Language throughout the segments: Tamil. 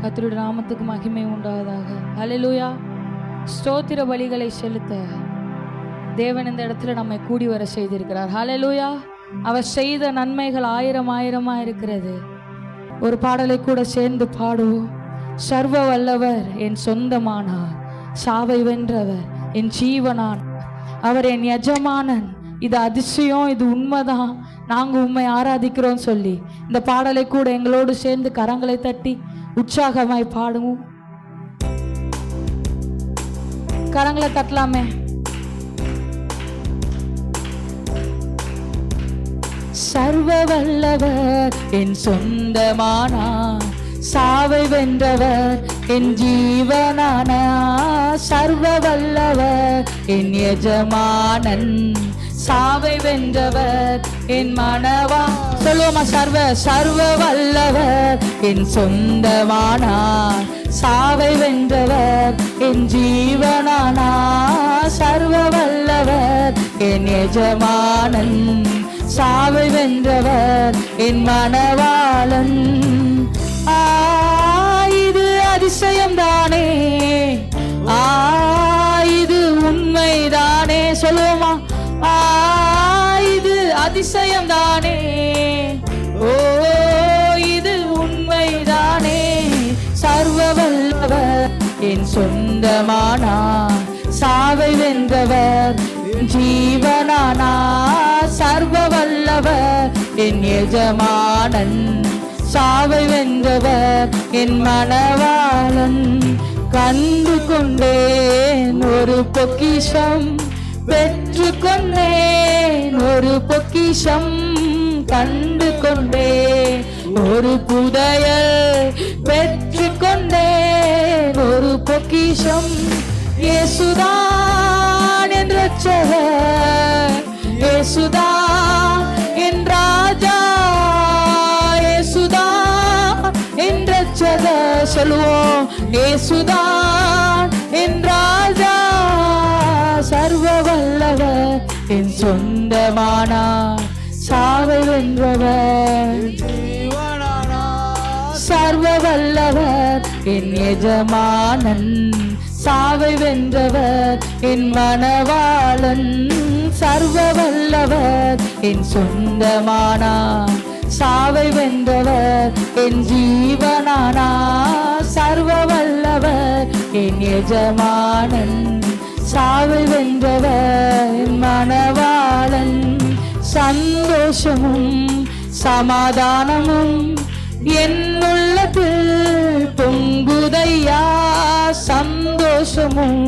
கர்த்தருடைய நாமத்துக்கு மகிமை உண்டாவதாக. ஹல்லேலூயா. ஸ்தோத்திர பலிகளை செலுத்த தேவன் இந்த இடத்துல நம்மை கூடி வர செய்திருக்கிறார். ஹல்லேலூயா. அவர் செய்த நன்மைகள் ஆயிரம் ஆயிரமா இருக்கிறது. ஒரு பாடலை கூட சேர்ந்து பாடுவோம். சர்வ வல்லவர் என் சொந்தமானார், சாவை வென்றவர் என் ஜீவனான், அவர் என் எஜமானன். இது அதிசயம், இது உண்மைதான். நாங்கள் உண்மை ஆராதிக்கிறோம் சொல்லி இந்த பாடலை கூட எங்களோடு சேர்ந்து கரங்களை தட்டி உற்சாகமாய் பாடுவோம். கரங்களை தட்டலாமே. சர்வ வல்லவர் என் சொந்தமானார், சாவை வென்றவர் என் ஜீவனானார். சர்வ வல்லவர் என் எஜமானன், சாவை வென்றவர் என் மனவா. சொல்லுவோமா? சர்வ வல்லவர் என் சொந்தமானார், சாவை வென்றவர் என் ஜீவனானார். சர்வ வல்லவர் என் எஜமானன், சாவை வென்றவர் என் மனவாளன். இது அதிசயம்தானே, இது உண்மைதானே. சொல்லுவோமா? இது அதிசயம்தானே, ஓ இது உண்மைதானே. சர்வ வல்லவர் என் சொந்தமானார், சாவை வென்றவர் ஜீவனானார். சர்வ வல்லவர் என் எஜமானன், சாவை வென்றவர் என் மனவாளன். கண்டு கொண்டேன் ஒரு பொக்கிஷம், பெற்று கொண்டேன் ஒரு பொக்கிஷம். கண்டு கொண்டேன் ஒரு புதையல், பெற்று கொண்டேன் ஒரு பொக்கிஷம். இயேசுதான் என் இரட்சகர், இயேசுதான் என் ராஜா, இயேசுதான் என் இரட்சகர். சொல்லுவோம், இயேசுதான் என் ராஜா. சர்வ வல்லவர் என் சொந்தமானார், சாவை வென்றவர் ஜீவனானார். சர்வ வல்லவர் என் எஜமானன், சாவை வென்றவர் என் மனவாளன். சர்வ வல்லவர் என் சொந்தமானார், சாவை வென்றவர் என் ஜீவனானார். சர்வ வல்லவர் என் எஜமானன், சாவை வென்றவர் என் மனவாளன். சந்தோஷமும் சமாதானமும் என் உள்ளத்தில் பொங்குதையா. சந்தோஷமும்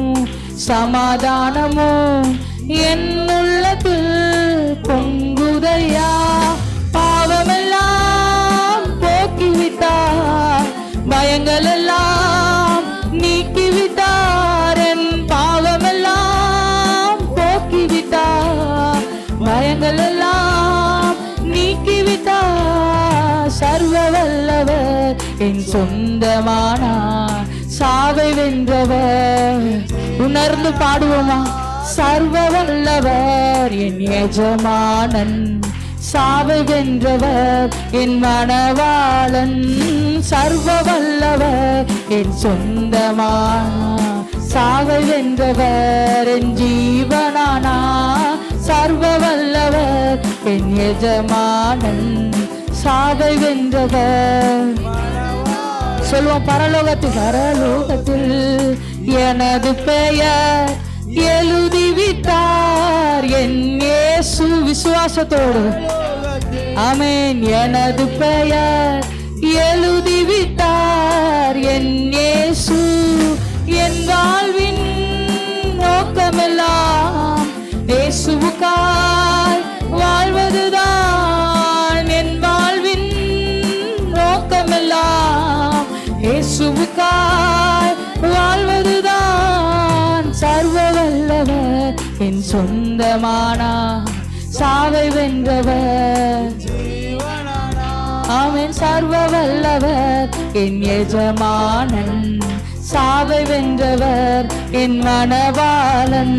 சமாதானமும் என் உள்ளத்தில் பொங்குதையா. பாவமெல்லாம் போக்கிவிட்டார், பயங்கள் எல்லாம் நீக்கிவிட்டார். என் பாவமெல்லாம் போக்கிவிட்டார், பயங்கள் எல்லாம் நீக்கிவிட்டார். சர்வ வல்லவர் என் சொந்தமானார், சாவை வென்றவர். உணர்ந்து பாடுவோமா? சர்வ வல்லவர் என் எஜமானன், சாவை வென்றவர் என் மனவாளன். சர்வ வல்லவர் என் சொந்தமானார், சாவை வென்றவர் என் ஜீவனானார். சர்வ வல்லவர் என் எஜமானன், சாவை வென்றவர். சொல்லுவோம், பரலோகத்தில் எனது பெயர் எழுதிவிட்டார் என் இயேசு. விசுவாசத்தோடு ஆமென். எனது பெயர் எழுதிவிட்டார் என் இயேசு. என் வாழ்வின் நோக்கமெல்லாம் இயேசுவுக்காய் வாழ்வதுதான். என் வாழ்வின் நோக்கமெல்லாம் இயேசுவுக்காய் வாழ்வதுதான். சர்வ வல்லவர் என் சொந்தமானார், சாவை வென்றவர் ஆமென். சர்வ வல்லவர் என் எஜமானன், சாவை வென்றவர் என் மனவாளன்.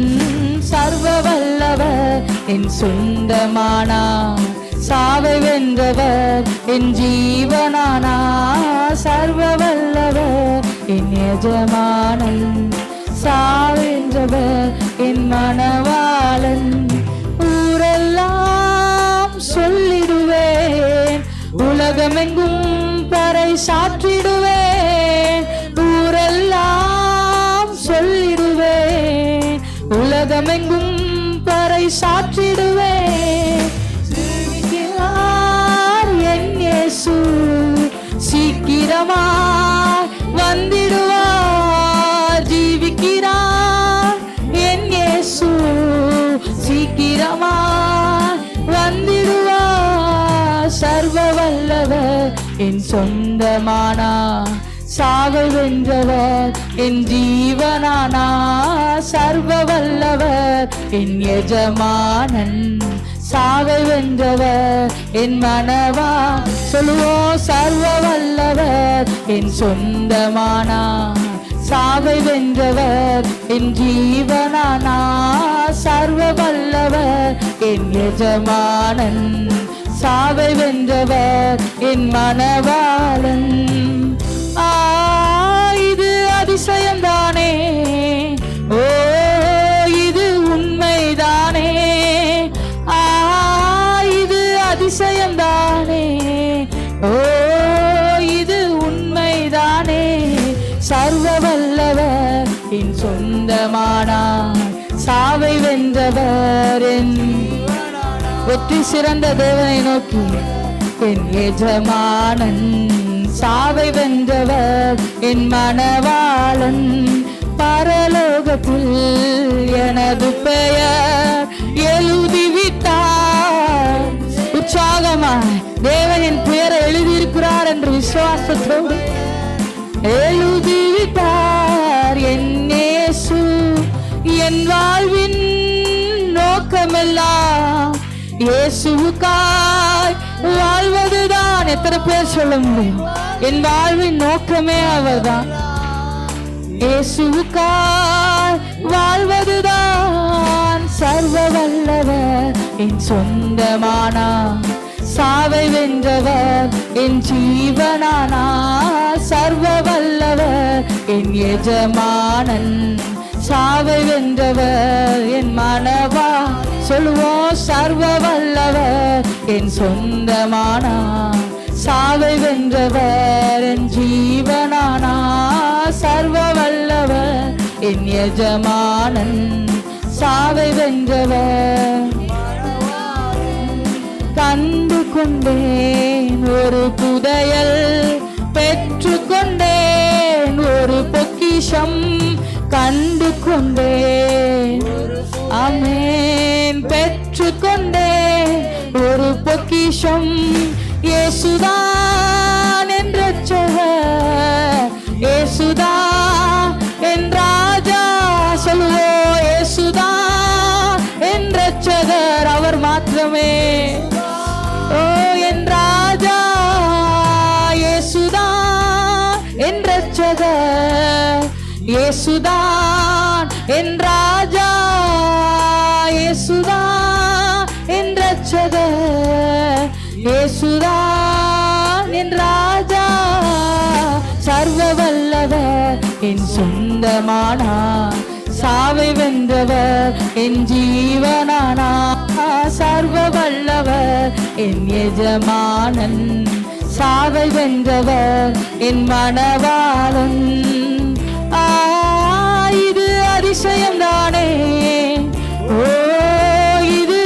சர்வ வல்லவர் என் சொந்தமானார், சாவை வென்றவர் என் ஜீவனானார். சர்வ வல்லவர் என் எஜமானன், சாவென்றவர் என் மணவாளன். ஊரெல்லாம் சொல்லிடுவேன், உலகமெங்கும் பறை சாற்றிடுவேன். ஊரெல்லாம் சொல்லிடுவேன், உலகமெங்கும் பறை சாற்றிடுவேன். என் இயேசு சீக்கிரமாய் வந்திடுவார். ஜீவிக்கிறார் என் இயேசு சீக்கிரமாய் வந்திடுவார். சர்வ வல்லவர் என் சொந்தமானார், சாவை வென்றவர் என் ஜீவனானார். சர்வ வல்லவர் என் எஜமானன், சாவை வென்றவர் என் மனவா. சொல்லுவோம், சர்வ வல்லவர் என் சொந்தமானார், சாவை வென்றவர் என் ஜீவனானார். சர்வ வல்லவர் என் எஜமானன், சாவை வென்றவர் என் மனவாளன். இது அதிசயம்தானே, ஓ இது உண்மைதானே. இது அதிசயம்தானே, ஓ இது உண்மைதானே. சர்வ வல்லவர் என் சொந்தமானார், சாவை வென்றவர் என் வெற்றி சிறந்த தேவனை நோக்கி என் எஜமானன், சாவை வென்றவர் என் மணவாளன். பரலோகத்தில் எனது பெயர் எழுதிவிட்டார். உற்சாகமாய் தேவனின் பெயரை எழுதியிருக்கிறார் என்று விசுவாசத்தோடு எழுதிவிட்டார். என் இயேசு என் வாழ்வின் நோக்கமெல்லாம் இயேசுவுக்காய் வாழ்வதுதான். எத்தனை பேர் சொல்ல முடியும்? என் வாழ்வின் நோக்கமே அவர்தான். இயேசுவுக்காய் வாழ்வதுதான். சர்வ வல்லவர் என் சொந்தமானார், சாவை வென்றவர் என் ஜீவனானார். சர்வ வல்லவர் என் எஜமானன், சாவை வென்றவர் என் மனவா. சொல்லுவோம், சர்வ வல்லவர் என் சொந்தமானார், சாவை வென்றவர் என் ஜீவனானார். சர்வ வல்லவர் என் எஜமானன், சாவை வென்றவர். கண்டு கொண்டேன் ஒரு புதையல், பெற்று கொண்டேன் ஒரு பொக்கிஷம். கண்டு கொண்டேன், ஆமென், பெற்று கொண்டேன் ஒரு பொக்கிஷம். இயேசுதான் என் ரட்சகர், இயேசுதான் என் ராஜா. சொல்லுவோம், இயேசுதான் என் ரட்சகர், அவர் மாத்திரமே. ஓ என் ராஜா, இயேசுதான் என் ரட்சகர், இயேசுதான் என் ராஜா. இயேசுதான் என் ரட்சகர், இயேசுதான் என் ராஜா. சர்வ வல்லவர் என் சொந்தமானார், சாவை வென்றவர் என் ஜீவனானார். சர்வ வல்லவர் என் எஜமானன், சாவை வென்றவர் என் மணவாளன். இது அதிசயம்தானே, ஓ இது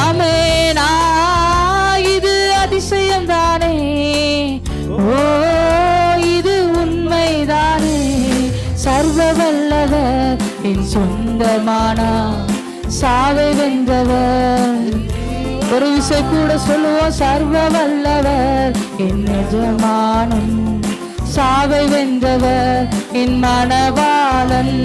ஆமென். இது அதிசயம்தானே, ஓ இது உண்மைதானே. சர்வ வல்லவர் என் சொந்தமானார், சாவை வென்றவர். ஒரு விஷயம் கூட சொல்லுவோம், சர்வ வல்லவர் என் எஜமானன், சாவை வென்றவர் என் மணவாளன்.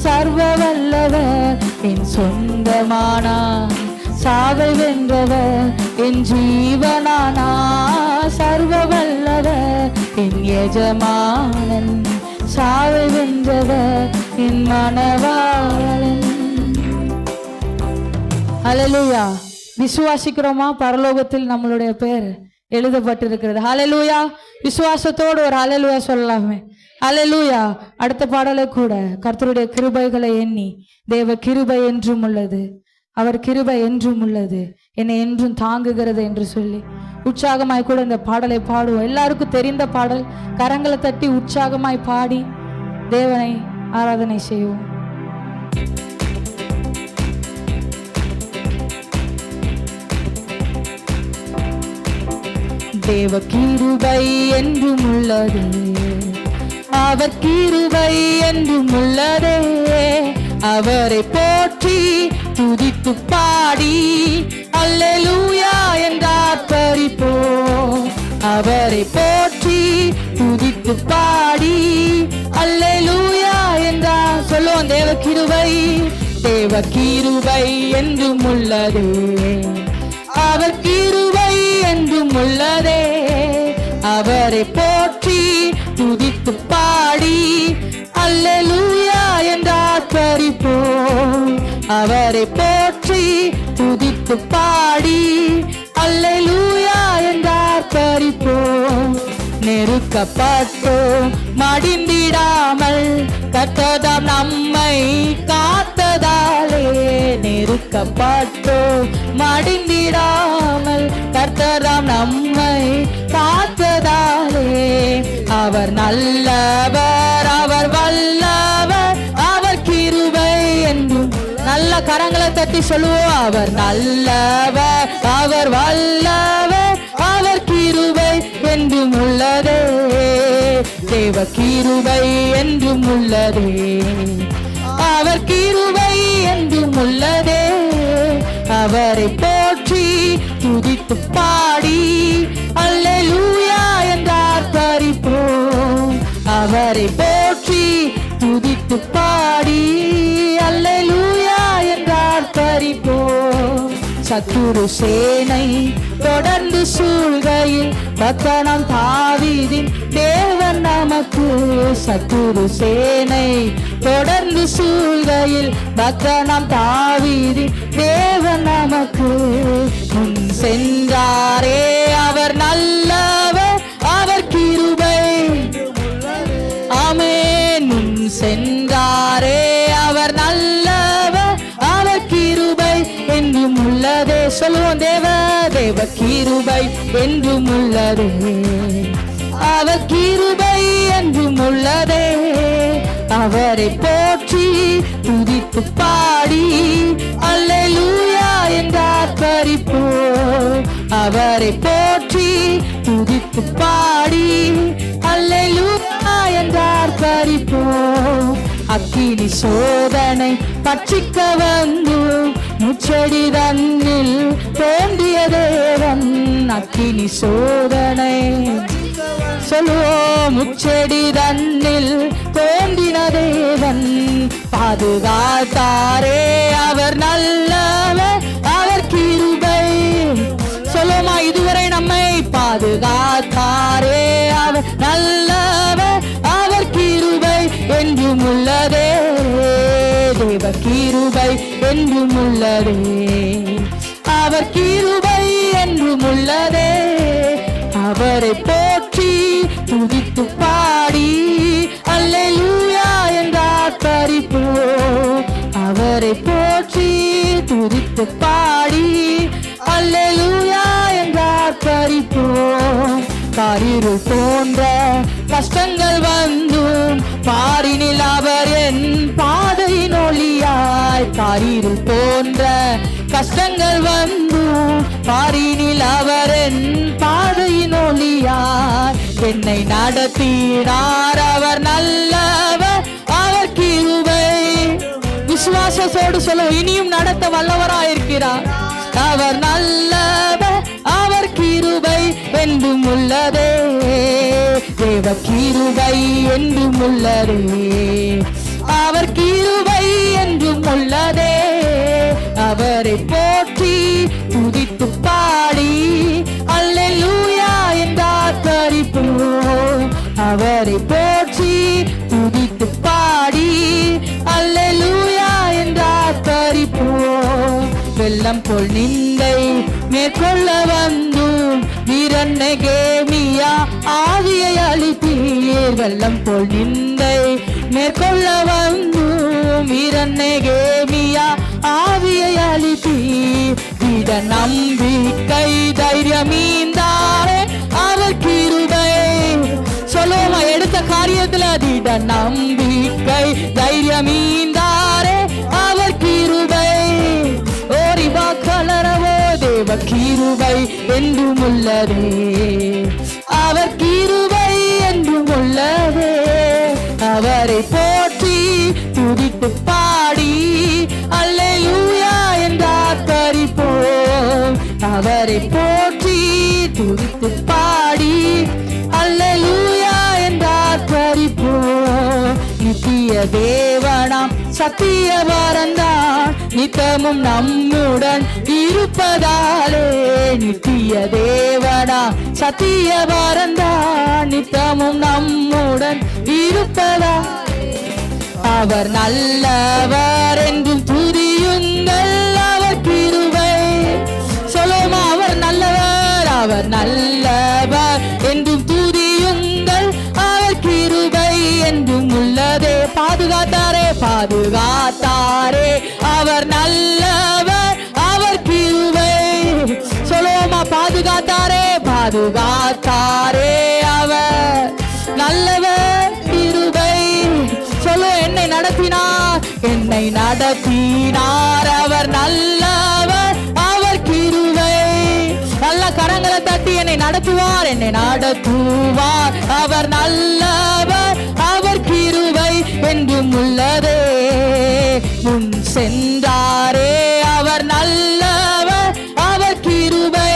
சர்வ வல்லவர் என் சொந்தமானார், சாவை வென்றவர் என் ஜீவனானார். சர்வ வல்லவர் என் எஜமானன், சாவை வென்றவர் என் மணவாளன். ஹல்லேலூயா. விசுவாசிக்கிறோமா? பரலோகத்தில் நம்மளுடைய பேர் எழுதப்பட்டிருக்கிறது. ஹல்லேலூயா. விசுவாசத்தோடு ஒரு ஹல்லேலூயா சொல்லலாமே. ஹல்லேலூயா. அடுத்த பாடலை கூட கர்த்தருடைய கிருபைகளை எண்ணி, தேவ கிருபை என்றும் உள்ளது, அவர் கிருபை என்றும் உள்ளது, என்னை என்றும் தாங்குகிறது என்று சொல்லி உற்சாகமாய் கூட இந்த பாடலை பாடுவோம். எல்லாருக்கும் தெரிந்த பாடல். கரங்களை தட்டி உற்சாகமாய் பாடி தேவனை ஆராதனை செய்வோம். தேவ கிருபை என்றும் உள்ளதே, அவர் கிருபை என்றும் உள்ளதே, அவரை போற்றி துதித்து பாடி அல்லேலூயா என்றார் பரிப்போம். அவரை போற்றி துதித்து பாடி அல்லேலூயா என்றார் சொல்லுவோம். தேவ கிருபை, தேவ கிருபை என்றும் உள்ளதே, அவர் கிருபை என்றும் உள்ளதே, அவரை போற்றி துதித்து பாடி அல்லேலூயா என்றார் பரிப்போம். அவரை போற்றி துதித்து பாடி அல்லேலூயா என்றார் பரிப்போம். நெருக்கப்பட்டோம் மடிந்திடாமல் கர்த்தர் நம்மை காத்ததாலே, நெருக்கப்பட்டோம் மடிந்திடாமல் கர்த்தர் நம்மை காத்ததாலே, அவர் நல்லவர், அவர் வல்லவர், அவர் கிருபை என்றும். நல்ல கரங்களை தட்டி சொல்லுவோம். அவர் நல்லவர், அவர் வல்லவர், அவர் கிருபை என்றும் உள்ளதே, தேவ கிருபை என்றும் உள்ளதே, அவர் கிருபை என்றும் உள்ளதே, அவரை போற்றி துதித்து பாடி அல்லேலூயா என்றார் பரிப்போம். அவரை போற்றி துதித்து பாடி அல்லேலூயா என்றார் பரிப்போம். சத்துரு சேனை தொடர்ந்து சூழ்கையில் பக்தனாம் தாவீதின் தேவன் நமக்கு. சத்துரு சேனை தொடர்ந்து சூழ்கையில் பக்தனாம் தாவீதின் தேவன் நமக்கு. முன் சென்றாரே அவர் நல்லவர், அவர் கிருபை. ஆமென். முன் சென்றாரே அவர் நல்லவர், அவர் கிருபை என்றும் உள்ளதே. சொல்லுவோம். தேவ தேவ கிருபை என்றும் உள்ளதே, அவர் கிருபை என்றும் உள்ளதே, அவரை போற்றி துதித்து பாடி அல்லேலூயா என்றார் பரிப்போம். அவரை போற்றி துதித்து பாடி அல்லேலூயா என்றார் பரிப்போம். அக்கினி சோதனை பட்சிக்க வந்து முச்செடி தன்னில் தோன்றிய தேவன். அக்கினி சோதனை சொல்லுவோம். முச்செடி தன்னில் தோன்றின தேவன் பாதுகாத்தாரே, அவர் நல்லவர், அவர் கிருபை. சொல்லுமா. இதுவரை நம்மை பாதுகாத்தாரே, அவர் நல்லவர், அவர் கிருபை என்றும் உள்ளதே, தேவ கிருபை என்றும் உள்ளதே, அவர் கிருபை என்றும் உள்ளதே, அவரை போற்றி துதித்து பாடி அல்லேலூயா என்றார் பரிப்போம். அவரை போற்றி துதித்து பாடி அல்லேலூயா என்றார் பரிப்போம். காரிருள் போன்ற கஷ்டங்கள் வந்தும் பாரினில் அவர் என் பாதையின் ஒளியாய். காரிருள் போன்ற கஷ்டங்கள் வந்தும் பாரினில் அவர் என் பாதையின் ஒளியாய். என்னை நடத்தினார் அவர் நல்லவர், அவர் கிருபை. விசுவாசத்தோடு சொல்ல. இனியும் நடத்த வல்லவராயிருக்கிறார். அவர் நல்லவர், அவர் கிருபை என்றும் உள்ளதே, தேவ கிருபை என்றும் உள்ளதே, அவர் கிருபை என்றும் உள்ளதே, அவரை போற்றி துதித்து பாடி அல்லேலூயா என்றார் பரிப்போம். அவரை போற்றி துதித்து பாடி அல்லேலூயா என்றார் பரிப்போம். வெள்ளம் போல் நிந்தை மேற்கொள்ள வந்தும் வீர இரண்டகேமியா ஆவியை அளித்தீர். வெள்ளம் போல் நிந்தை மேற்கொள்ள வந்தும் இரண்டகேமியா ஆவியை அளித்தீர். திட நம்பிக்கை தைரியமீந்தாரே அவர் கிருபை. சொல்லுவோமா, எடுத்த காரியத்துல திட நம்பிக்கை தைரியமீந்தாரே அவர் கிருபை. ஓரிவா கலரவோ தேவ கிருபை என்றும் உள்ளதே, அவர் கிருபை என்றும் உள்ளதே. அவரை போற்றி துதித்து பாடி அல்லேலூயா என்றார் பரிப்போம். அவரை போற்றி துதித்து பாடி அல்லேலூயா என்றார் பரிப்போம். நித்திய தேவனாம் சத்திய வரந்தான் நித்தமும் நம்முடன் இருப்பதாலே. நித்திய தேவனா சத்திய வரந்தான் நித்தமும் நம்முடன் இருப்பதாலே. அவர் நல்லவர் என்றும் துதியுங்கள் அவர் கிருபை. சொல்லுமா, அவர் நல்லவர், அவர் நல்லவர் என்றும் துதியுங்கள் அவர் கிருபை என்றும் உள்ளதே. பாதுகாத்தாரே பாதுகாத்தாரே அவர் நல்லவர் அவர் கிருபை. சொல்லுவோமா, பாதுகாத்தாரே பாதுகாத்தாரே அவர் நல்லவர் கிருபை. சொல்லு, என்னை நடத்தினார் என்னை நடத்தினார் அவர் நல்லவர் அவர் கிருபை. நல்ல கரங்களை தட்டி என்னை நடத்துவார் என்னை நடத்துவார் அவர் நல்லவர் அவர் கிருபை என்றும் உள்ளதே. முன் சென்றாரே அவர் நல்லவர் அவர் கிருபை.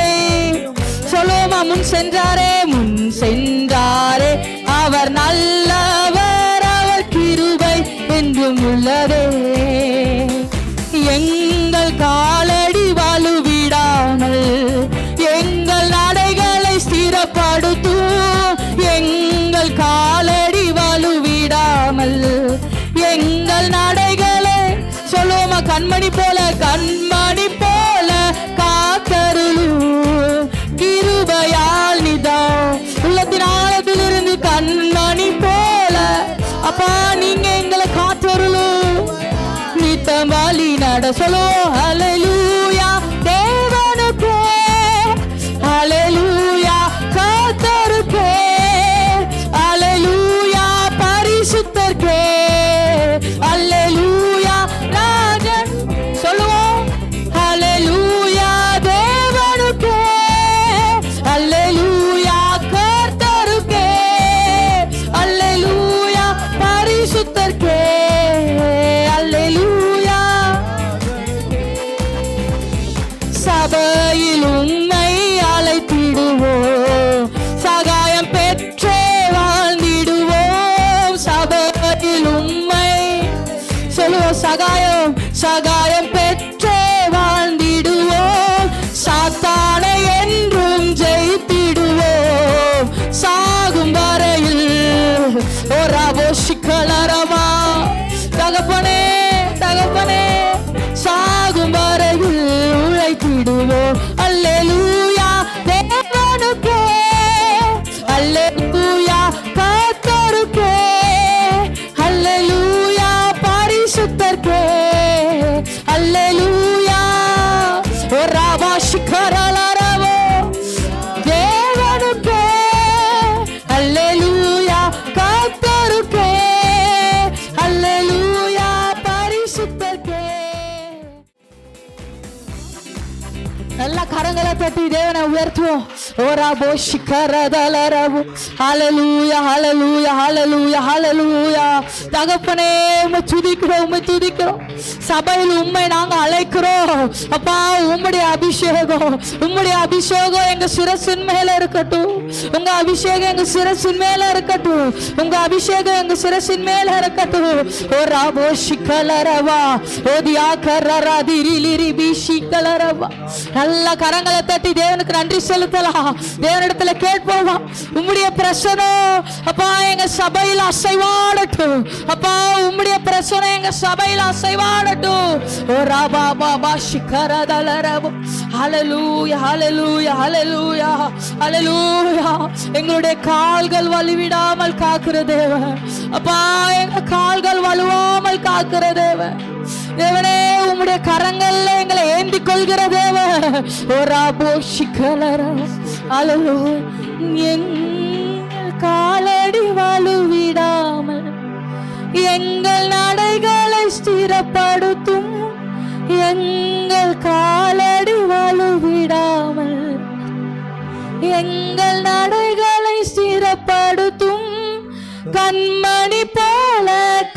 சொல்லுமா, முன் சென்றாரே முன் சென்றாரே அவர் நல்லவர் அவர் கிருபை என்றும் உள்ளதே. எங்கள் காலடி வலுவிடாமல் எங்கள் நடைகளை ஸ்திரப்படுத்தும். எங்கள் காலடி வலுவிடாமல் எங்கள் நடைகளை சொல்லுவோமா, கண்மணி போல கண்மணி போல காத்தருளும். கிருபையால் நிதா உள்ளத்தின் ஆழத்திலிருந்து கண்மணி போல அப்பா நீங்க எங்களை காத்தருளும். நித்தம் வழி நட சொல்லோ. ஹல்லேலூயா தேவனுக்கே, ஹல்லேலூயா கர்த்தருக்கே, ஹல்லேலூயா பரிசுத்தருக்கே, ஹல்லேலூயா ராஜன். சொல்லுவோம், ஹல்லேலூயா தேவனுக்கே, ஹல்லேலூயா கர்த்தருக்கே, ஹல்லேலூயா பரிசுத்தருக்கே, ஹல்லேலூயா. சபையில் உம்மை அழைத்திடுவோம், சகாயம் பெற்றே வாழ்ந்திடுவோம். சபையில் உம்மை சொல்லுவோம், சகாயம் சகாயம் பெற்றே வாழ்ந்திடுவோம். சாத்தானை என்றும் ஜெயித்திடுவோம். சாகும் வரையில் ஓராபோ சிக்கலரமா தகப்பனே தகப்பனே சாகும் வரையில் உழைத்திடுவோம். அல்லேலூயா தேவனுக்கே, அல்லேலூயா கர்த்தருக்கே, அல்லேலூயா பரிசுத்தருக்கே, அல்லேலூயா ஓராபா சிக்கரலரவோ தேவனுக்கே, அல்லேலூயா கர்த்தருக்கே, அல்லேலூயா பரிசுத்தருக்கே. நல்லா கரங்களை தட்டி தேவனை உயர்த்துவோம். ஓராபோ சிக்கரதலரவோ. ஹல்லேலூயா ஹல்லேலூயா ஹல்லேலூயா ஹல்லேலூயா. தகப்பனே உம்மை துதிக்கிறோம் உம்மை துதிக்கிறோம். சபையில் உம்மை நாங்க அழைக்கிறோம் அப்பா. உம்முடைய அபிஷேகம் உம்முடைய அபிஷேகம் எங்க சிரசின் மேல இருக்கட்டும். உங்க அபிஷேகம் எங்க சிரசின் மேல இருக்கட்டும். உங்க அபிஷேகம் எங்க சிரசின் மேல இருக்கட்டும். ஓராபோ சிக்கலரவா ஓதியா கரரா திரிலிரி பிஷிக்கலரவா. நல்ல கரங்களை தட்டி தேவனுக்கு நன்றி செலுத்தலாம். தேவனிடத்துல கேட்போமா, உம்முடைய பிரசனம் அப்பா எங்க சபையில் அசைவாடட்டும். அப்பா உம்முடைய பிரசனம் எங்க சபையில் அசைவாடட்டும். ஓ ராபா பாபா சிக்கரதலரபு. ஹல்லேலூயா ஹல்லேலூயா ஹல்லேலூயா ஹல்லேலூயா. எங்களுடைய கால்கள் வலுவிடாமல் காக்கிற தேவன். அப்பா எங்க கால்கள் வலுவாமல் காக்கிற தேவன். தேவனே உம்முடைய கரங்கள்ல எங்களை ஏந்தி கொள்கிற தேவன். எங்கள் காலடி வலுவிடாமல் எங்கள் நடைகளை ஸ்திரப்படுத்தும். எங்கள் காலடி வலுவிடாமல் எங்கள் நடைகளை ஸ்திரப்படுத்தும். கண்மணி போல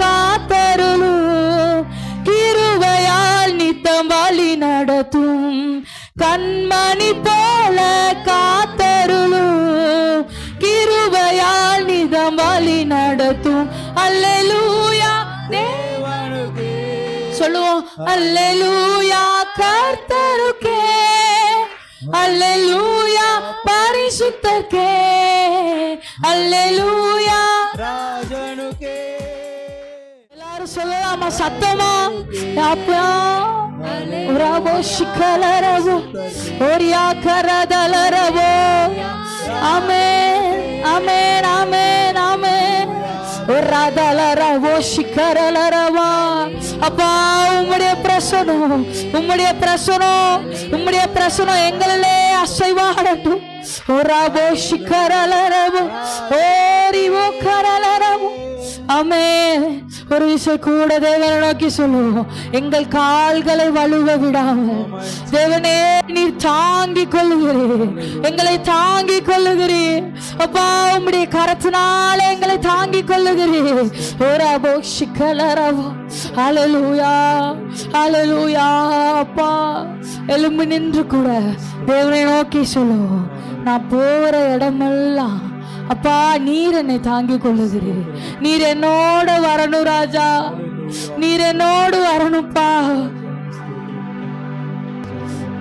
காத்தருளும். கிருபையால் நித்தம் வழி நடத்தும். கண்மணி போல காத்தருளும். கிருபையால் நித்தம் வழி நடத்தும். அல்லேலூயா தேவனுக்கே சொல்லுவோம். அல்லேலூயா கர்த்தருக்கே. அல்லேலூயா பரிசுத்தருக்கே. அல்லேலூயா ராஜனுக்கே. எல்லாரும் சொல்லலாமா சத்தமா? அப்பா ரபோ சிக்கலரபோ ஓரியா கரதலரபோ. ஆமென் ஆமென் ஆமென் ஆமென். ரதலரபோ சிக்கரலரபா. அப்பா உம்முடைய பிரசனம் உம்முடைய பிரசனம் உம்முடைய பிரசனம் எங்களிலே அசைவாடட்டும். ரபோ சிக்கரலரபோ ஓரிவோ கரலரபோ. ஆமென். ஒரு விஷயம் கூட தேவனை நோக்கி சொல்லுவோம். எங்கள் கால்களை வலுவ விடாமல் தேவனே நீர் தாங்கி கொள்ளுகிறீர். எங்களை தாங்கி கொள்ளுகிறீர். அப்பா உம்முடைய கரத்தினால எங்களை தாங்கி கொள்ளுகிறீர். ஒரு அபோஷிக்கலரவோ. ஹல்லேலூயா ஹல்லேலூயா. அப்பா எலும்பு நின்று கூட தேவனை நோக்கி சொல்லுவோம். நான் போற இடமெல்லாம் அப்பா நீர் என்னை தாங்கி கொள்ளுகிறீர். நீர் என்னோட வரணும் ராஜா. நீர் என்னோடு வரணும்ப்பா.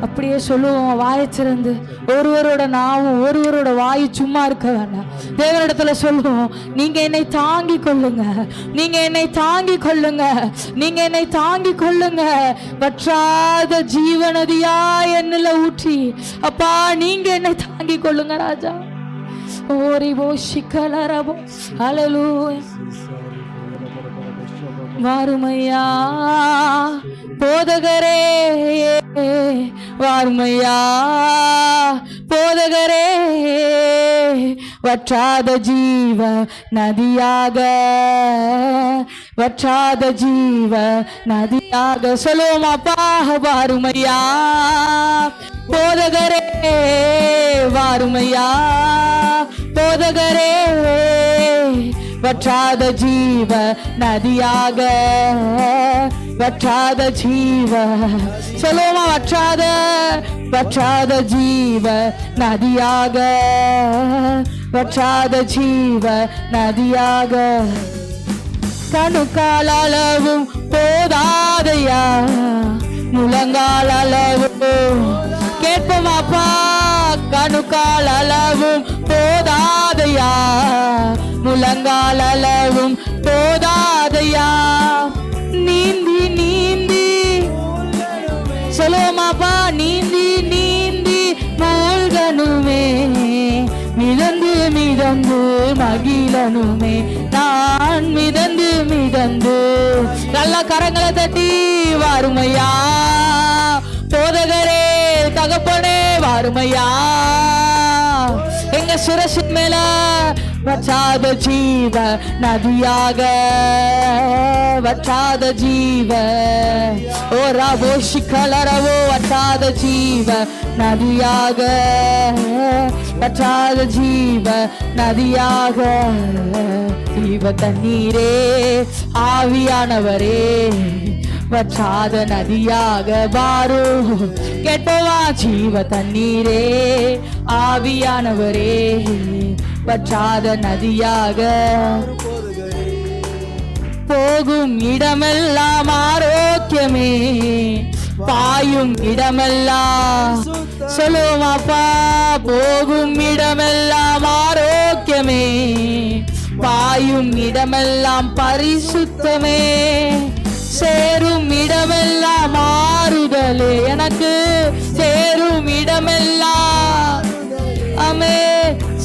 அப்படியே சொல்லுவோம் வாயை திறந்து. ஒருவரோட நாவும் ஒருவரோட வாயு சும்மா இருக்க வேண்டாம். தேவனிடத்துல சொல்லுவோம். நீங்க என்னை தாங்கி கொள்ளுங்க. நீங்க என்னை தாங்கி கொள்ளுங்க. நீங்க என்னை தாங்கி கொள்ளுங்க. வற்றாத ஜீவநதியா என்னில ஊற்றி அப்பா நீங்க என்னை தாங்கி கொள்ளுங்க ராஜா. ஓரிவோ சிக்கலரபோ. ஹல்லேலூயா. வாருமையா போதகரே வாருமையா போதகரே. வற்றாத ஜீவ நதியாக வற்றாத ஜீவ நதியாக சொல்லுவோம். அப்பா வாருமையா போதகரே வாருமையா போதகரே. வற்றாத ஜீவ நதியாக வற்றாத ஜீவ சொல்லுவோமா. வற்றாத ஜீவ நதியாக வற்றாத ஜீவ நதியாக. கணுக்கால் அளவும் போதாதையா முழங்கால் அளவும். கேட்போமாப்பா. கணுக்கால் அளவும் போதாதையா முழங்கால் அளவும் போதாதையா. நீந்தி நீந்தி சொல்லுவோமாப்பா. நீந்தி நீந்தி மூழ்கனுமே. மிதந்து மிதந்து மகிழனுமே. நான் மிதந்து மிதந்து. நல்ல கரங்களை தட்டி வாருமையா போதகரே தகப்பனே வாருமையா. எங்க சுரசின் மேல வற்றாத ஜீவ நதியாக வற்றாத ஜீவ. ஓ ரபோ சிக்கலரவோ. வற்றாத ஜீவ நதியாக வற்றாத ஜீவ நதியாக. ஜீவ தண்ணீரே ஆவியானவரே வற்றாத நதியாக பாரு. கேட்போவா. ஜீவ தண்ணீரே ஆவியானவரே வற்றாத நதியாக. போகும் இடமெல்லாம் ஆரோக்கியமே பாயும் இடமெல்லாம் சொல்லுவோம் அப்பா, போகும் இடமெல்லாம் ஆரோக்கியமே, பாயும் இடமெல்லாம் பரிசுத்தமே, சேரும் இடமெல்லாம் ஆறுதலே, எனக்கு சேரும் இடமெல்லாம் அமே,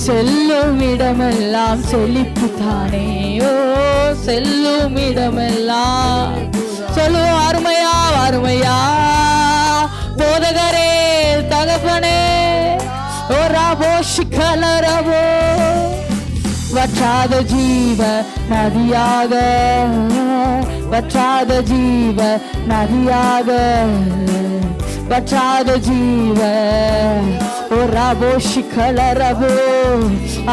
செல்லும் இடமெல்லாம் செழிப்பு தானே, ஓ செல்லும் இடமெல்லாம் சொல்லுவோம் அருமையா அருமையா போதகரே தகப்பனே, ஓ ராபோ சிக்கலரவோ வற்றாத ஜீவ நதியாக, வற்றாத ஜீவ நதியாக, வற்றாத ஜீவ ஓ ராபோ சிக்கலரவோ.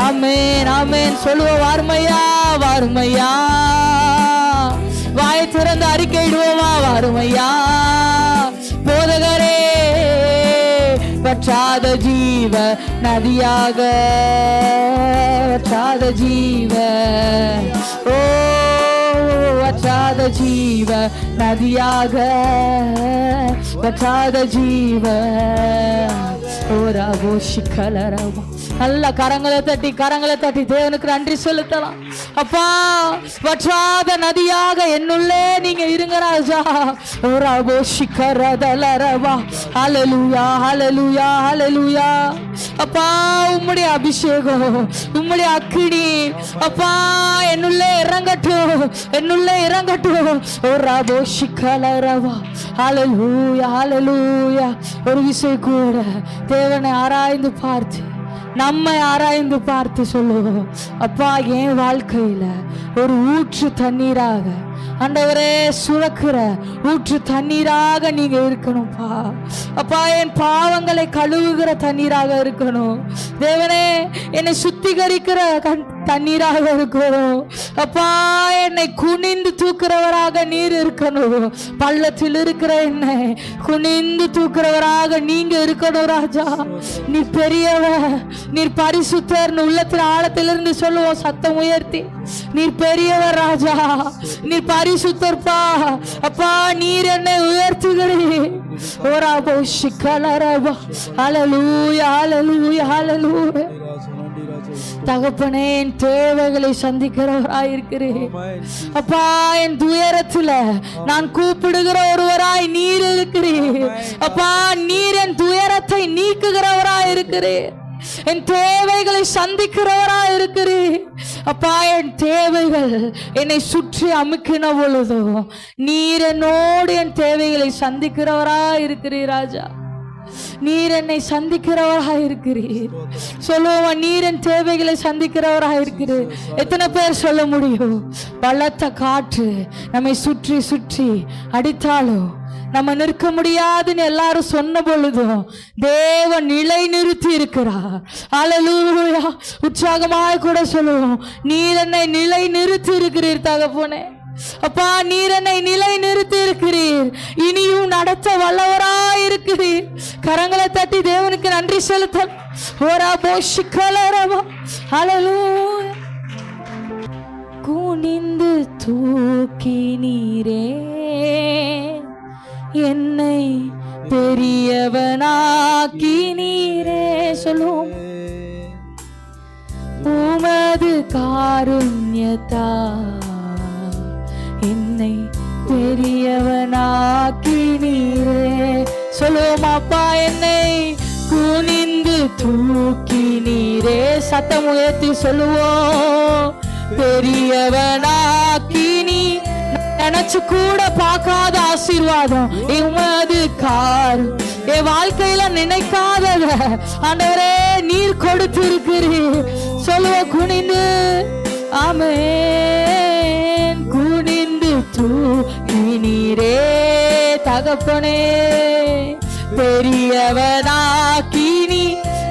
ஆமென் ஆமென் சொல்லுவோம் வார்மையா வார்மையா, வாயை திறந்து அறிக்கையிடுவோமா வாருமையா போதகரே, வற்றாத ஜீவ நதியாக, வற்றாத ஜீவ ஓ வற்றாத ஜீவ நதியாக, வற்றாத ஜீவ ஓராவோ சிக்கலரவா. நல்ல கரங்களை தட்டி தேவனுக்கு நன்றி செலுத்தலாம். அப்பா, வற்றாத நதியாக என்னுள்ளே நீங்க இருங்க ராஜா. ஓராவோ சிக்கரதலரவா. ஹல்லேலூயா ஹல்லேலூயா ஹல்லேலூயா. அப்பா, உம்முடைய அபிஷேகம், உம்முடைய அக்கினி அப்பா என்னுள்ளே இறங்கட்டும், என்னுள்ளே இறங்கட்டும். ஓராவோ சிக்கலரவா. ஹல்லேலூயா ஹல்லேலூயா. ஒரு விஷயம் கூட தேவனை ஆராய்ந்து பார்த்து, நம்மை ஆராய்ந்து பார்த்து சொல்லுவோம், அப்பா என் வாழ்க்கையில ஒரு ஊற்று தண்ணீராக ஆண்டவரே சுரக்கிற ஊற்று தண்ணீராக நீங்க இருக்கணும்ப்பா. அப்பா, என் பாவங்களை கழுவுகிற தண்ணீராக இருக்கணும் தேவனே, என்னை சுத்திகரிக்கிற தண்ணீராக இருக்கணும். அப்பா, என்னை குனிந்து தூக்குறவராக நீர் இருக்கணும். பள்ளத்தில் இருக்கிற என்னை குனிந்து தூக்குறவராக நீங்க இருக்கணும் ராஜா. நீர் பெரியவர், நீர் பரிசுத்தர் உள்ளத்தில் ஆழத்திலிருந்து சொல்லுவோம் சத்தம் உயர்த்தி, நீர் பெரியவர் ராஜா, நீர் பரிசுத்தர்ப்பா. அப்பா, நீர் என்னை உயர்த்துகிறீர். ஓராபோ சிக்கலரபா. ஹல்லேலூயா ஹல்லேலூயா ஹல்லேலூயா. தகப்பனே, என் தேவைகளை சந்திக்கிறவராயிருக்கிறேன் அப்பா. என் துயரத்துல நான் கூப்பிடுகிற ஒருவராய் நீர் இருக்கிறீர் அப்பா. நீர் என் துயரத்தை நீக்குகிறவராயிருக்கிறேன், என் தேவைகளை சந்திக்கிறவராய் இருக்கிறீர் அப்பா. என் தேவைகள் என்னை சுற்றி அமுக்கின பொழுதோ நீர் என்னோடு என் தேவைகளை சந்திக்கிறவராய் இருக்கிறீர் ராஜா. நீர் என்னை சந்திக்கிறவராக இருக்கிறீர். சொல்லுவோம், நீர் என் தேவைகளை சந்திக்கிறவராக இருக்கிறீர். எத்தனை பேர் சொல்ல முடியும்? பலத்த காற்று நம்மை சுற்றி சுற்றி அடித்தாலும் நம்ம நிற்க முடியாதுன்னு எல்லாரும் சொன்ன பொழுதும் தேவன் நிலை நிறுத்தி இருக்கிறார். ஹல்லேலூயா. உற்சாகமாய் கூட சொல்லுவோம், நீர் என்னை நிலை நிறுத்தி இருக்கிறீர் தகப்பனே. அப்பா, நீர் என்னை நிலை நிறுத்தி இருக்கிறீர், இனியும் நடத்த வல்லவராய் இருக்கிறீர். கரங்களை தட்டி தேவனுக்கு நன்றி செலுத்த. குனிந்து தூக்கி நீரே என்னை பெரியவனாக்கி நீரே. சொல்லுவோம், உமது காருண்யத்தா என்னை பெரியவனாக்கி நீரே. சொல்லுவோம், அப்பா, என்னை குனிந்து தூக்கி நீரே. சத்தம் உயர்த்தி சொல்லுவோம், பெரியவனாக்கி நீ. நினைச்சு கூட பார்க்காத ஆசீர்வாதம் உமது கார் என் வாழ்க்கையில நினைக்காதத ஆண்டவரே நீர் கொடுத்து இருக்கிறீர். சொல்லுவோம், குனிந்து ஆமென் குனிந்து தூக்கி நீரே தகப்பனே பெரியவனாக்கி நீ.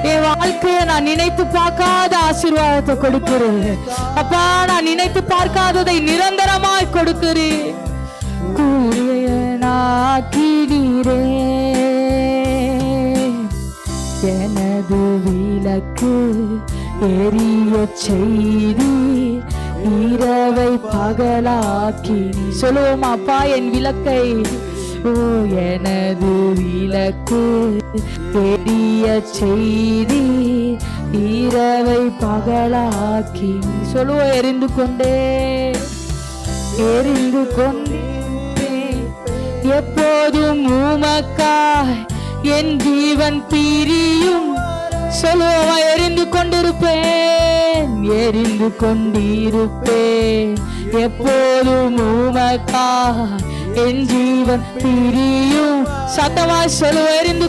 என் வாழ்க்கையை நான் நினைத்து பார்க்காத ஆசீர்வாதத்தை கொடுக்கிறேன் அப்பா. நான் நினைத்து பார்க்காததை நிரந்தரமாய் கொடுக்கிறேன். கூறியனாக்கி நீரே எனது விளக்கு எரிய செய்தி இரவை பகலாக்கி. சொல்லுவோம், அப்பா, என் விளக்கை ஓ எனது விளக்கு பெரிய செய்தி இரவை பகலாக்கி சொல்லுவோம். எரிந்து கொண்டே எப்போதும் உமக்காய் என் ஜீவன் பிரியும். சொல்லுவோமா, எரிந்து கொண்டிருப்பேன் எப்போதும் உமக்காய் என் ஜீவன் பிரியும். சத்தமாய் சொல்லுவோம், எரிந்து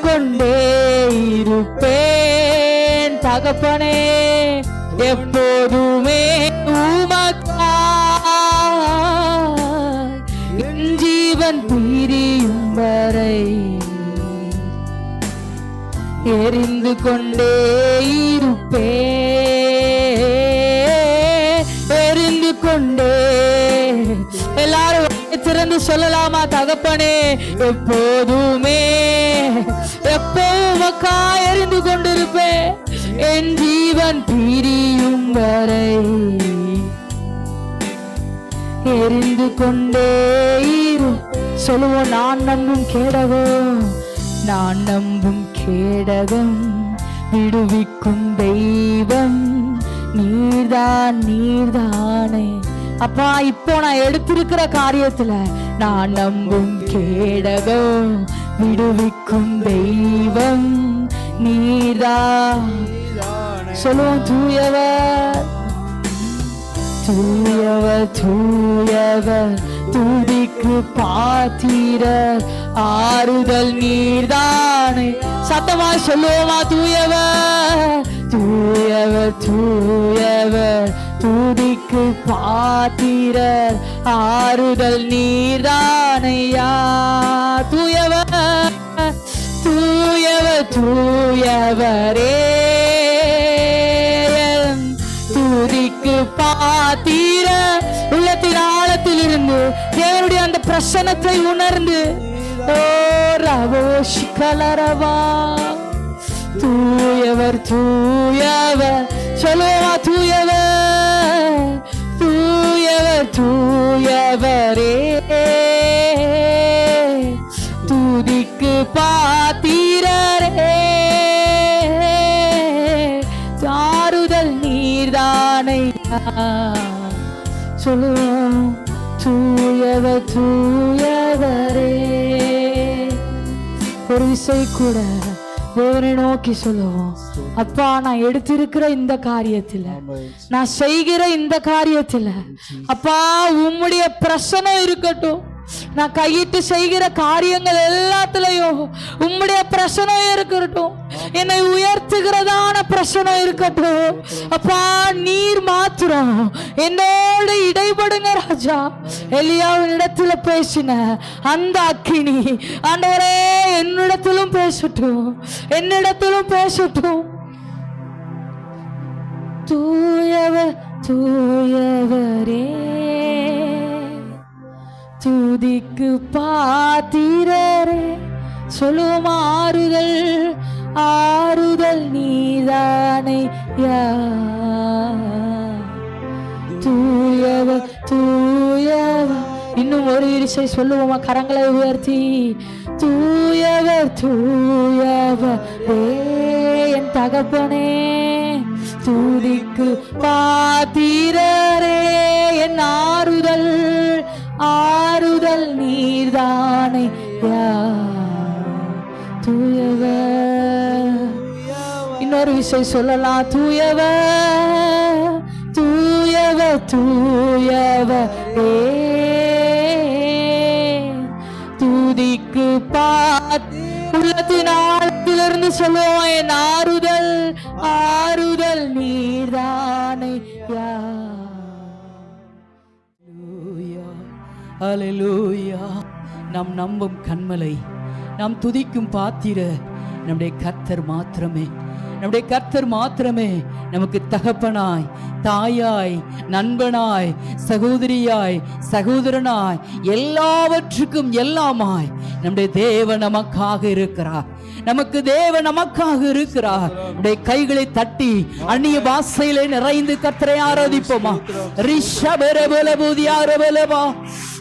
கொண்டே இருப்பேன் தகப்பனே எப்போதுமே உமக்காய் என் ஜீவன் பிரியும் வரை எரிந்து கொண்டே இருப்பேன். எரிந்து கொண்டே எல்லாரும் திறந்து சொல்லலாமா? தகப்பனே எப்போதுமே எப்போதுமக்கா எரிந்து கொண்டிருப்பேன் என் ஜீவன் பிரியும் வரை எரிந்து கொண்டே இரு. சொல்லுவோம், நான் நம்பும் கேடகம் விடுவிக்கும் தெய்வம் நீர்தானே அப்பா. இப்போ நான் எடுத்திருக்கிற காரியத்துல நான் நம்பும் கேடகம் விடுவிக்கும் தெய்வம் நீர்தான். சொல்லுவோம், தூயவர் துதிக்கு பாத்திரர் ஆறுதல் நீர்தானே. சத்தமா சொல்லுவோமா, தூயவர் துதிக்கு பாத்திரர் ஆறுதல் நீர்தானையா. தூயவரே துதிக்கு பாத்திர உள்ளத்தின் ஆழத்தில் இருந்து தேவனுடைய அந்த பிரசன்னத்தை உணர்ந்து ஓ ரவோ சிக்கலரவா தூயவர் சொல்லுவா, தூயவரே துதிக்கு பாத்திரரே ஆறுதல் நீர்தானை. சொல்லுவோம், தூயவரே. ஒரு விசை கூட தேவனை நோக்கி சொல்லுவோம், அப்பா நான் எடுத்திருக்கிற இந்த காரியத்துல, நான் செய்கிற இந்த காரியத்துல அப்பா உம்முடைய பிரசன்னம் இருக்கட்டும். நான் கையிட்டு செய்கிற காரியங்கள் எல்லாத்துலயும் உம்முடைய பிரசன்னம் இருக்கட்டும். என்னை உயர்த்துகிறதான பிரசன்னம் இருக்கட்டும். அப்பா நீர் மாத்திரம் என்னோடு இடைபடுங்க ராஜா. எலியாவின் இடத்துல பேசின அந்த அக்கினி ஆண்டவரே என்னிடத்திலும் பேசட்டும். தூயவரே துதிக்கு பாத்திரரே. சொல்லுவோம், ஆறுதல் நீதானையா. தூயவர் இன்னும் ஒரு இசை சொல்லுவோமா, கரங்களை உயர்த்தி தூயவர் என் தகப்பனே துதிக்கு பாத்திரரே என் ஆறுதல் நீர்தானை. தூயவர் இன்னொரு விஷயம் சொல்லலாம், தூயவர் துதிக்கு உள்ளத்தின் ஆழத்திலிருந்து சொல்லுவோம், என் ஆறுதல் நீர்தானை. ஹல்லேலூயா. நாம் நம்பும் கன்மலை, நாம் துதிக்கும் பாத்திர நம்முடைய கர்த்தர் மாத்திரமே நமக்கு தகப்பனாய், தாயாய், நண்பனாய், சகோதரியாய், சகோதரனாய், எல்லாவற்றுக்கும் எல்லாமாய் நம்முடைய தேவன் நமக்காக இருக்கிறார். நம்முடைய கைகளை தட்டி அந்நிய பாஷையிலே நிறைந்து கர்த்தரை ஆராதிப்போமா. ரிஷபரபலபூதியாரபலபா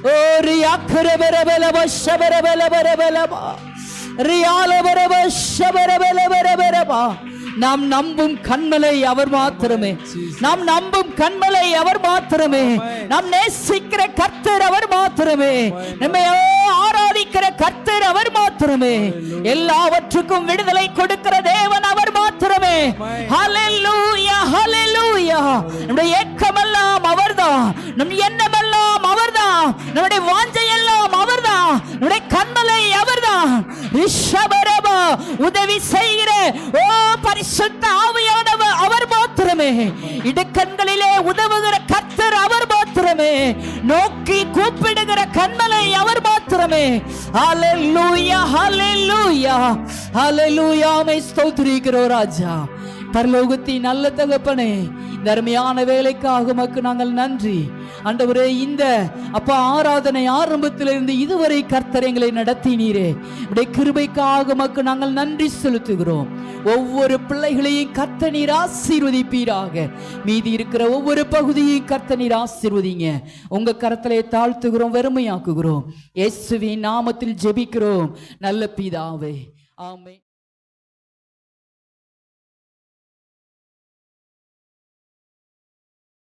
ஓ ரியாக்கரபரபலப ஷபரபலபரபலபா ரியாலபரப ஷபரபலபரபரபா. நாம் நம்பும் கண்மலை அவர் மாத்திரமே. நாம் நம்பும் கண்மலை அவர் மாத்திரமே. நாம் நேசிக்கிற கர்த்தர் அவர் மாத்திரமே. நம்மை ஆராதிக்கிற கர்த்தர் அவர் மாத்திரமே. எல்லாவற்றுக்கும் விடுதலை கொடுக்கிற தேவன் அவர் மாத்திரமே. ஹல்லேலூயா, ஹல்லேலூயா. நம்முடைய ஏக்கமெல்லாம் அவர்தான், நம் எண்ணமெல்லாம் அவர்தான், நம்முடைய வாஞ்சை எல்லாம் அவர்தான், நம்முடைய கண்மலை அவர்தான். ரிஷபரபா, உதவி செய்கிற ஓ பரிசுத்த ஆவியானவர் அவர் மாத்திரமே. இடுக்கண்களிலே உதவுகிற கர்த்தர் அவர் மாத்திரமே. நோக்கி கூப்பிடுகிற கண்மலை அவர் மாத்திரமே. ஹல்லேலூயா, ஹல்லேலூயா, ஹல்லேலூயா. மை ஸ்தோத்திரிக்கிறோம் ராஜா. பரலோகத்தின் நல்ல தகப்பனே, தர்மையான வேலைக்காக உமக்கு நாங்கள் நன்றி ஆண்டவரே. இந்த அப்பா ஆராதனை ஆரம்பத்திலிருந்து இதுவரை கர்த்தர் எங்களை நடத்தினீரே, உடைய கிருபைக்காக உமக்கு நாங்கள் நன்றி செலுத்துகிறோம். ஒவ்வொரு பிள்ளைகளையும் கர்த்தர் நீர் ஆசீர்வதிப்பீராக. மீதி இருக்கிற ஒவ்வொரு பகுதியையும் கர்த்தர் நீர் ஆசீர்வதிங்க. உங்க கரத்திலே தாழ்த்துகிறோம், வெறுமையாக்குகிறோம். இயேசுவின் நாமத்தில் ஜெபிக்கிறோம் நல்ல பிதாவே, ஆமென்.